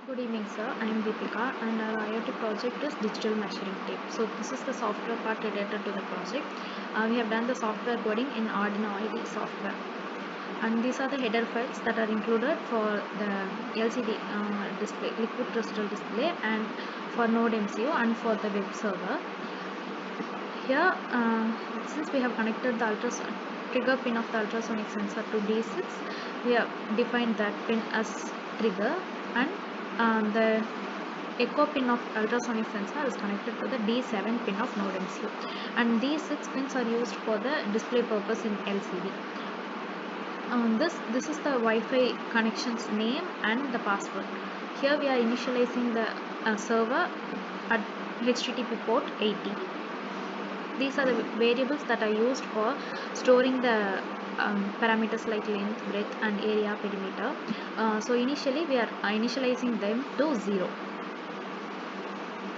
Good evening, sir. I am Deepika, and our IoT project is digital measuring tape. So this is the software part related to the project. We have done the software coding in Arduino IDE software, and these are the header files that are included for the LCD display, liquid crystal display, and for Node MCU and for the web server. Here, since we have connected the trigger pin of the ultrasonic sensor to D6, we have defined that pin as trigger, and the echo pin of ultrasonic sensor is connected to the D7 pin of Node MCU, and these 6 pins are used for the display purpose in LCD. This is the Wi-Fi connection's name and the password. Here we are initializing the server at HTTP port 80. These are the variables that are used for storing the parameters like length, breadth, and area, perimeter. So initially we are initializing them to 0.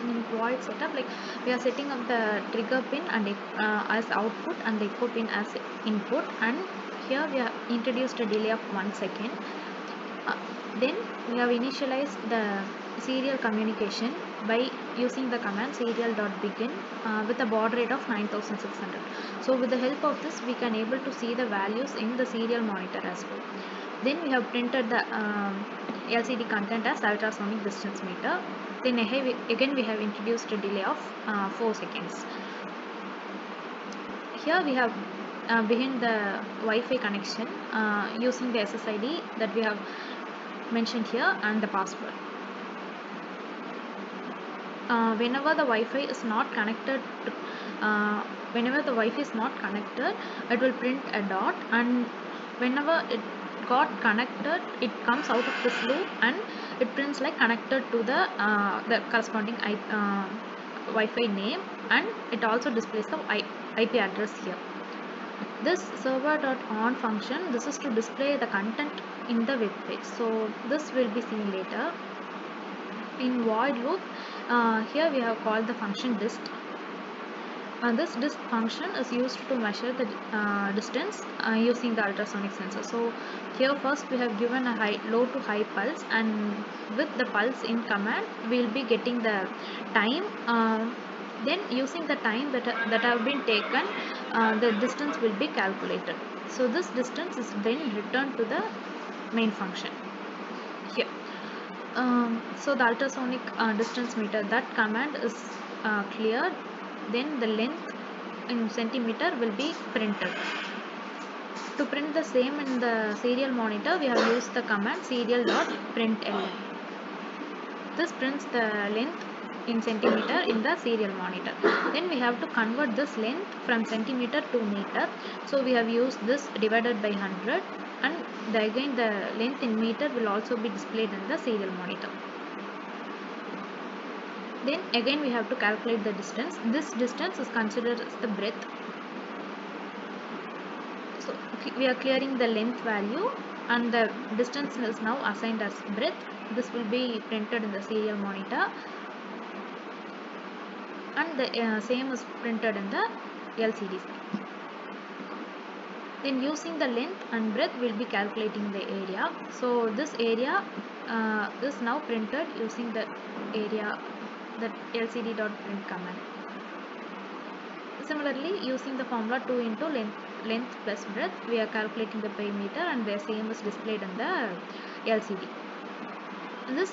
In void setup, like we are setting up the trigger pin and as output and the echo pin as input, and here we have introduced a delay of 1 second. Then we have initialized the serial communication by using the command serial.begin with a baud rate of 9600. So with the help of this we can able to see the values in the serial monitor as well. Then we have printed the LCD content as ultrasonic distance meter. Then again we have introduced a delay of 4 seconds. Here we have behind the Wi-Fi connection using the SSID that we have mentioned here and the password. Whenever the Wi-Fi is not connected it will print a dot, and whenever it got connected it comes out of this loop and it prints like connected to the corresponding Wi-Fi name, and it also displays the IP address here. This server.on function, this is to display the content in the web page. So this will be seen later. In void loop, here we have called the function dist. This dist function is used to measure the distance using the ultrasonic sensor. So here first we have given a low to high pulse, and with the pulse in command we will be getting the time. Then using the time that have been taken, the distance will be calculated. So this distance is then returned to the main function here. So the ultrasonic distance meter, that command is cleared. Then the length in centimeter will be printed. To print the same in the serial monitor, we have used the command serial.println. This prints the length in centimeter in the serial monitor. Then we have to convert this length from centimeter to meter. So we have used this divided by 100, and again the length in meter will also be displayed in the serial monitor. Then again we have to calculate the distance. This distance is considered as the breadth. So we are clearing the length value, and the distance is now assigned as breadth. This will be printed in the serial monitor, and the same is printed in the LCD side. Then using the length and breadth we will be calculating the area. So this area is now printed using the area, that lcd.print command. Similarly, using the formula 2 into length plus breadth, we are calculating the perimeter, and the same is displayed in the LCD. This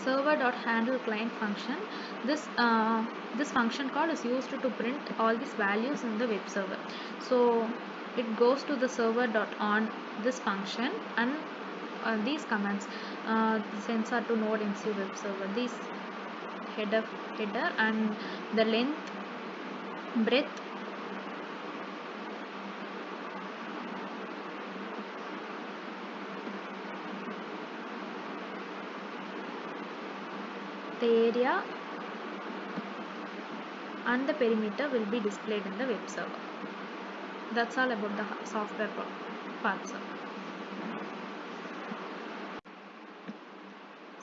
server.handle client function, this function call is used to print all these values in the web server. So it goes to the server.on this function, and these commands, sensor to node MCU web server, these header and the length, breadth, the area, and the perimeter will be displayed in the web server. That's all about the software parts.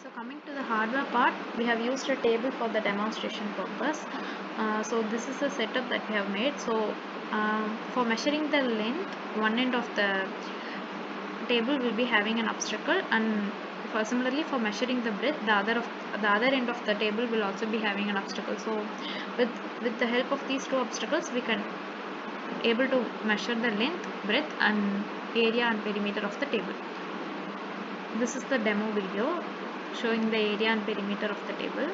So coming to the hardware part, we have used a table for the demonstration purpose. So this is the setup that we have made. So for measuring the length, one end of the table will be having an obstacle, and similarly for measuring the breadth, the other end of the table will also be having an obstacle. So with the help of these two obstacles, we can able to measure the length, breadth and area and perimeter of the table. This is the demo video showing the area and perimeter of the table.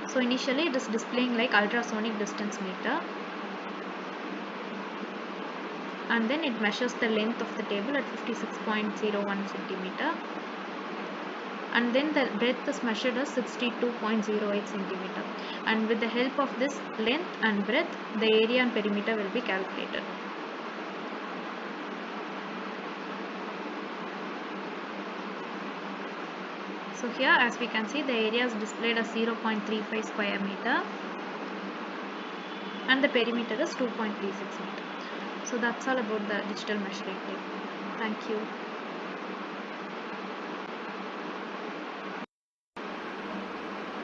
So initially it is displaying like ultrasonic distance meter, and then it measures the length of the table at 56.01 centimeter, and then the breadth is measured as 62.08 centimeter, and with the help of this length and breadth, the area and perimeter will be calculated. So here, as we can see, the area is displayed as 0.35 square meter and the perimeter is 2.36 meter. So that's all about the digital measuring tape. Thank you.